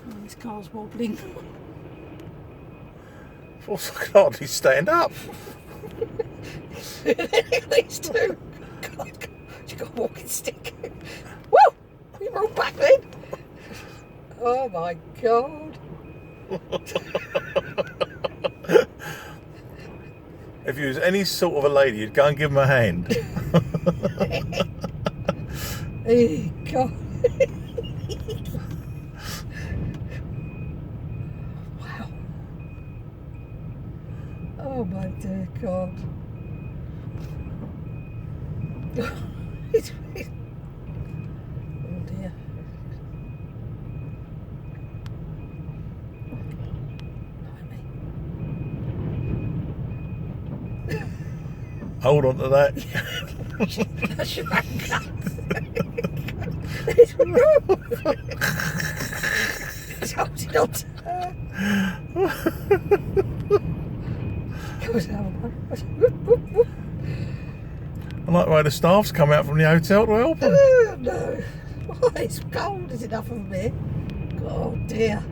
Oh, this car's wobbling. Also, I can hardly stand up. These two. God, you got a walking stick. Woo! You rolled back then. Oh my God. If you was any sort of a lady, you'd go and give him a hand. Hey, God. Wow. Oh my dear God. Oh dear. Hold on to that. That's your anchor. It's holding on to her. Goes down. I like the way the staff's come out from the hotel to help him. Oh no. Oh, it's cold. Is enough of me. Oh dear.